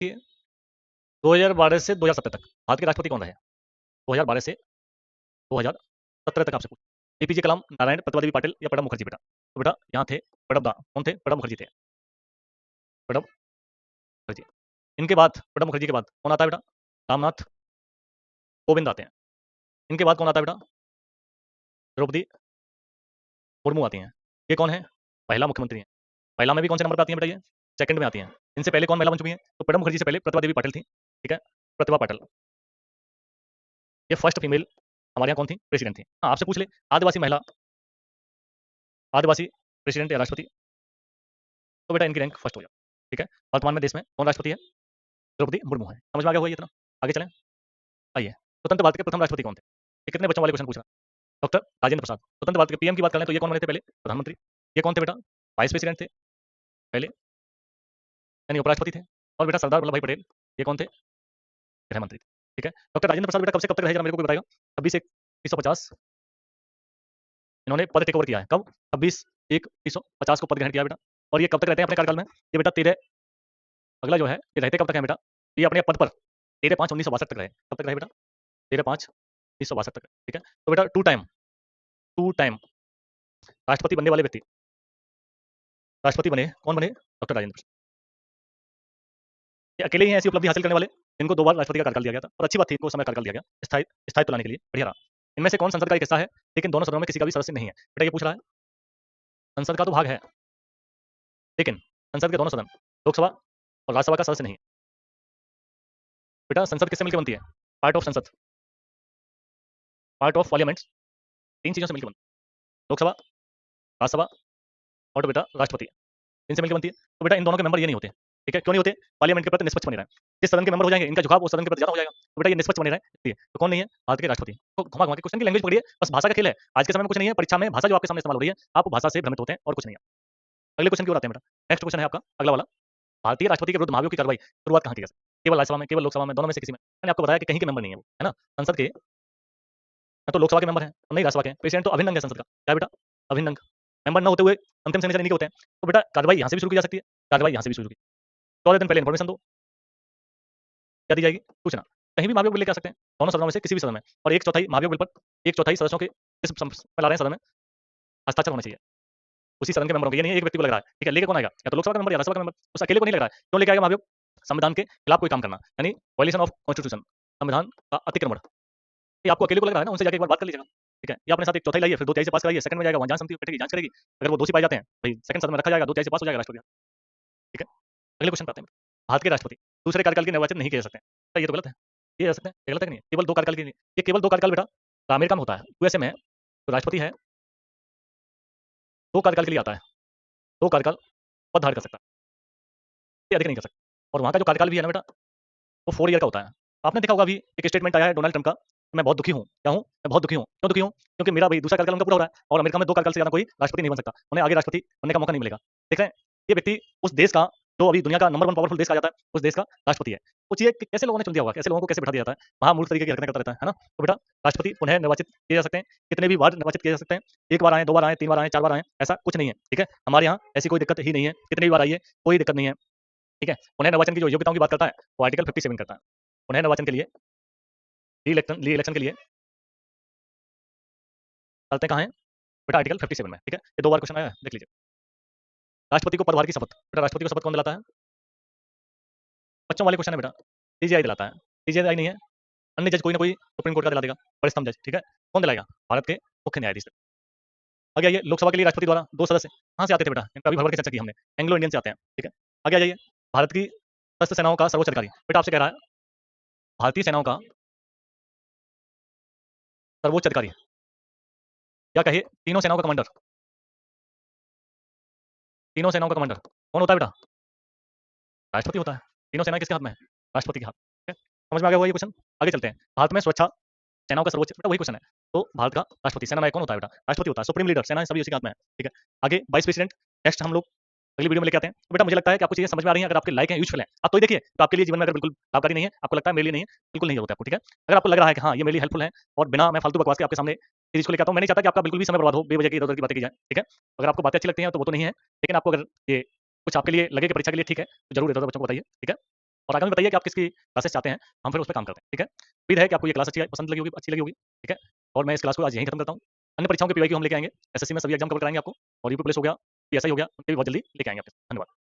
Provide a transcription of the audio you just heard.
कि 2012 से 2017 तक भारत के राष्ट्रपति कौन रहे? 2012 से 2017 तक आपसे पूछा। एपीजे कलाम, नारायण, प्रतिभा देवी पाटिल या प्रणब मुखर्जी बेटा? तो बेटा यहाँ थे प्रणब दा कौन थे? प्रणब मुखर्जी थे। प्रणब मुखर्जी। इनके बाद प्रणब मुखर्जी के बाद कौन आता है बेटा? रामनाथ कोविंद आते हैं। इनके बाद कौन आता है बेटा? द्रौपदी मुर्मू आती हैं। ये कौन है? महिला मुख्यमंत्री हैं। महिला में भी कौन से नंबर पे आती हैं बेटा ये? सेकंड में आती हैं। इनसे पहले कौन महिला बन चुकी हैं? तो प्रणब मुखर्जी से पहले प्रतिभा देवी पाटिल थी। ठीक है, प्रतिभा पाटिल ये फर्स्ट फीमेल हमारे यहाँ कौन थी? प्रेसिडेंट थी। हाँ, आपसे पूछ ले आदिवासी महिला, आदिवासी प्रेसिडेंट या राष्ट्रपति, तो बेटा इनकी रैंक फर्स्ट हो जाए। ठीक है, वर्तमान में देश में कौन राष्ट्रपति है? द्रौपदी मुर्मू है। समझ में आ गया होगा ये इतना? आगे चलें, आइए। स्वतंत्र भारत के प्रथम राष्ट्रपति कौन थे? ये कितने बच्चों वाले क्वेश्चन पूछ रहा है? डॉक्टर राजेंद्र प्रसाद। स्वतंत्र भारत के पीएम की बात कर लें तो ये कौन बने थे पहले? प्रधानमंत्री। ये कौन थे बेटा? वाइस प्रेसिडेंट थे पहले, यानी उपराष्ट्रपति थे। और बेटा सरदार वल्लभ भाई पटेल, ये कौन थे? गृह मंत्री थे। ठीक है, डॉक्टर राजेंद्र प्रसाद बेटा कब से कब तक रहे जरा मेरे को भी बताएगा? 26/1/1950 इन्होंने पद टेक ओवर किया है। कब? 26/1/1950 को पद ग्रहण किया बेटा। और ये कब तक रहते हैं अपने कार्यकाल में? ये बेटा 13, अगला जो है ये रहते कब तक है बेटा? ये अपने पद पर 13/5/1962 तक रहे। कब तक रहे बेटा? 13/5/1962 तक। ठीक है, तो बेटा टू टाइम राष्ट्रपति बनने वाले व्यक्ति, राष्ट्रपति बने कौन बने? डॉक्टर राजेंद्र प्रसाद। ये अकेले ही हैं ऐसी उपलब्धि हासिल करने वाले जिनको 2 बार राष्ट्रपति का कार्यकाल दिया गया था। और अच्छी बात थी इनको समय कार्यकाल दिया गया स्थायित्व लाने के लिए, बढ़िया रहा। इनमें से कौन संसद का एक हिस्सा है लेकिन दोनों सदनों में किसी का भी सदस्य नहीं है? बेटा ये पूछ रहा है। संसद का तो भाग है लेकिन संसद के दोनों सदन, लोकसभा और राज्यसभा का सदस्य नहीं है। बेटा संसद किससे मिलकर बनती है? पार्ट ऑफ संसद, पार्ट ऑफ पार्लियामेंट, 3 चीजों से मिलकर बनती है। लोकसभा, राज्यसभा और बेटा राष्ट्रपति, इनसे मिलकर बनती है। तो बेटा इन दोनों के मेंबर ये नहीं होते। ठीक है, क्यों नहीं होते? पार्लियामेंट के प्रति निष्पक्ष बने रहे। जिस सदन के मेंबर हो जाएंगे इनका झुकाव उस सदन के प्रति ज्यादा हो जाएगा। तो बेटा ये निष्पक्ष बने रहे इसलिए। तो कौन नहीं है? भारत के राष्ट्रपति। तो घुमा घुमा के क्वेश्चन की लैंग्वेज पकड़िए, बस भाषा का खेल है। आज के समय में कुछ नहीं है, परीक्षा में भाषा जो आपके सामने इस्तेमाल हो रही है आप भाषा से भ्रमित होते हैं और कुछ नहीं है। अगले क्वेश्चन की ओर आते हैं बेटा। नेक्स्ट क्वेश्चन है आपका अगला वाला। भारतीय राष्ट्रपति के विरुद्ध महाभियोग की कार्रवाई शुरुआत कहाँ की जा सकती है? केवल राज्यसभा में, केवल लोकसभा में, दोनों में से किसी में? मैंने आपको बताया कि कहीं के मेंबर नहीं है वो, है ना? संसद के ना तो लोकसभा के मेंबर हैं और नहीं राज्यसभा के। प्रेसिडेंट तो अभिन्न अंग है संसद का। क्या बेटा? अभिन्न अंग। मेंबर न होते हुए अंतिम सिग्नेचर इन्हीं के होते हैं। तो बेटा कार्रवाई यहाँ से भी शुरू की जा सकती है, कार्रवाई यहाँ से भी शुरू की। 14 दिन पहले इन्फॉर्मेशन दो, क्या दी जाएगी? सूचना। कहीं भी महाभियोग बिल लेके आ सकते हैं, दोनों सदनों में से किसी भी सदन में। और 1/4 महाभियोग बिल पर 1/4 सदस्यों के किस में ला रहे हैं सदन में हस्ताक्षर होना चाहिए। उसी सदन के मेंबरों के, ये नहीं है एक व्यक्ति को लग रहा है। ठीक है, लेके कौन आएगा? या तो लोकसभा का मेंबर या राज्यसभा का मेंबर। उस अकेले को नहीं लग रहा है। क्यों लेके आएगा महाभियोग? संविधान के खिलाफ कोई काम करना, यानी वायलेशन ऑफ कॉन्स्टिट्यूशन, संविधान का अतिक्रमण। ये आपको अकेले को लग रहा है ना, उनसे जाके एक बार बात कर लीजिएगा। ठीक है, ये अपने साथ 1/4 लाइए, फिर 2/3 से पास कराइए, सेकंड में जाएगा, वहाँ जांच समिति बैठेगी, जांच करेगी। अगर वो दोषी पाए जाते हैं, भाई सेकंड सदन में रखा जाएगा, 2/3 से पास हो जाएगा राष्ट्रपति। ठीक है, अगले क्वेश्चन पे आते हैं। भारत के राष्ट्रपति दूसरे कार्यकाल के निर्वाचन नहीं किए जा सकते। क्या ये तो गलत है? किए जा सकते हैं, ये गलत है कि नहीं? केवल 2 कार्यकाल के लिए। ये केवल 2 कार्यकाल बेटा अमेरिका में होता है, यूएसए में तो राष्ट्रपति है 2 कार्यकाल के लिए आता है। 2 कार्यकाल पद धारण कर सकता है, ये अधिक नहीं कर सकता। और वहाँ का जो कार्यकाल भी है ना बेटा, वो 4 ईयर का होता है। आपने देखा होगा अभी एक स्टेटमेंट आया है डोनाल्ड ट्रम्प का, मैं बहुत दुखी हूँ। क्या हूँ? मैं बहुत दुखी हूँ। क्यों दुखी हूँ? क्योंकि मेरा भाई दूसरा कार्यकाल उनका पूरा हो रहा है और अमेरिका में 2 कार्यकाल से ज़्यादा कोई राष्ट्रपति नहीं बन सकता। उन्हें आगे राष्ट्रपति बनने का मौका नहीं मिलेगा। देख रहे हैं? ये व्यक्ति उस देश का जो अभी दुनिया का नंबर 1 पावरफुल देश कहा जाता है, उस देश का राष्ट्रपति है। सोचिए कि कैसे लोगों ने चुन दिया होगा, कैसे लोगों को कैसे बिठा दिया जाता है। महामूर्ख तरीके की हरकतें करता रहता है ना? तो बेटा राष्ट्रपति पुनः निर्वाचित किए जा सकते हैं, कितने भी बार निर्वाचित किए जा सकते हैं। 1 बार आए, 2 बार आए, 3 बार आए, 4 बार आए, ऐसा कुछ नहीं है। ठीक है, हमारे यहाँ ऐसी कोई दिक्कत ही नहीं है, कितनी भी बार आइए कोई दिक्कत नहीं है। ठीक है, पुनः निर्वाचन की जो योग्यताओं की बात करता है वो आर्टिकल 57 करता है। पुनः निर्वाचन के लिए री इलेक्शन के लिए चलते कहाँ हैं बेटा? आर्टिकल 57 में। ठीक है, ये 2 बार क्वेश्चन आया है, देख लीजिए। राष्ट्रपति को पदभार की शपथ, बेटा राष्ट्रपति को शपथ कौन दिलाता है? बच्चों वाले क्वेश्चन है बेटा, सीजीआई दिलाता है। सीजीआई नहीं है, अन्य जज कोई ना कोई सुप्रीम कोर्ट का दिला देगा, वरिष्ठतम जज। ठीक है, कौन दिलाएगा? भारत के मुख्य न्यायाधीश। आगे आइए, लोकसभा के लिए राष्ट्रपति द्वारा 2 सदस्य कहाँ से आते थे बेटा? इनका भी भर भर के चर्चा की हमने, एंग्लो इंडियन से आते हैं। ठीक है, आगे आ जाइए। भारत की सशस्त्र सेनाओं का सर्वोच्च अधिकारी, बेटा आपसे कह रहा है भारतीय सेनाओं का सर्वोच्च अधिकारी, या कहिए तीनों सेनाओं का कमांडर, तीनों सेनाओं का कमांडर कौन होता है बेटा? राष्ट्रपति होता है। तीनों सेनाएं किसके हाथ में है? राष्ट्रपति के हाथ। ठीक है, समझ में आ गया होगा ये क्वेश्चन? आगे चलते हैं। भारत में सुरक्षा सेनाओं का सर्वोच्च, बेटा वही क्वेश्चन है। तो भारत का राष्ट्रपति, सेना नायक कौन होता है बेटा? राष्ट्रपति होता है। सुप्रीम लीडर, सेना सभी उसी के हाथ में है। ठीक है, आगे वाइस प्रेसिडेंट। नेक्स्ट हम लोग अगली वीडियो में लेके आते हैं। तो बेटा मुझे लगता है कि आपको चीजें समझ में आ रही हैं। अगर आपके लाइक हैं, यूजफुल हैं, आप तो ही देखिए। तो आपके लिए जीवन में अगर बिल्कुल लाभकारी नहीं है, आपको लगता है मेरे लिए नहीं है, बिल्कुल नहीं जरूरत है आपको। ठीक है, अगर आपको लग रहा है कि हाँ ये मेरे लिए हेल्पफुल है और बिना मैं फालतू बकवास के आपके सामने सीरीज को लेकर आता हूँ, मैं नहीं चाहता कि आपका बिल्कुल भी समय बर्बाद हो, बेवजह की इधर-उधर की बातें की जाए। ठीक है, अगर आपको बातें अच्छी लगती हैं तो वो तो नहीं है, लेकिन आपको अगर ये कुछ आपके लिए लगे कि परीक्षा के लिए ठीक है, तो जरूर इधर-उधर बच्चों को बताइए। ठीक है। और आगे में बताइए कि आप किसकी क्लासेस चाहते हैं, हम फिर उस पे काम करते हैं, ठीक है? उम्मीद है कि आपको ये क्लास पसंद लगी होगी, अच्छी लगी होगी, ठीक है? और मैं इस क्लास को आज यहीं खत्म करता हूँ। अन्य परीक्षाओं के पीवाईक्यू हम लेके आएँगे, एसएससी में सभी एग्जाम कवर कराएँगे आपको और यूपी पुलिस हो गया, पीएसआई हो गया, उनके भी बहुत जल्दी लेके आएँगे आपके साथ। धन्यवाद।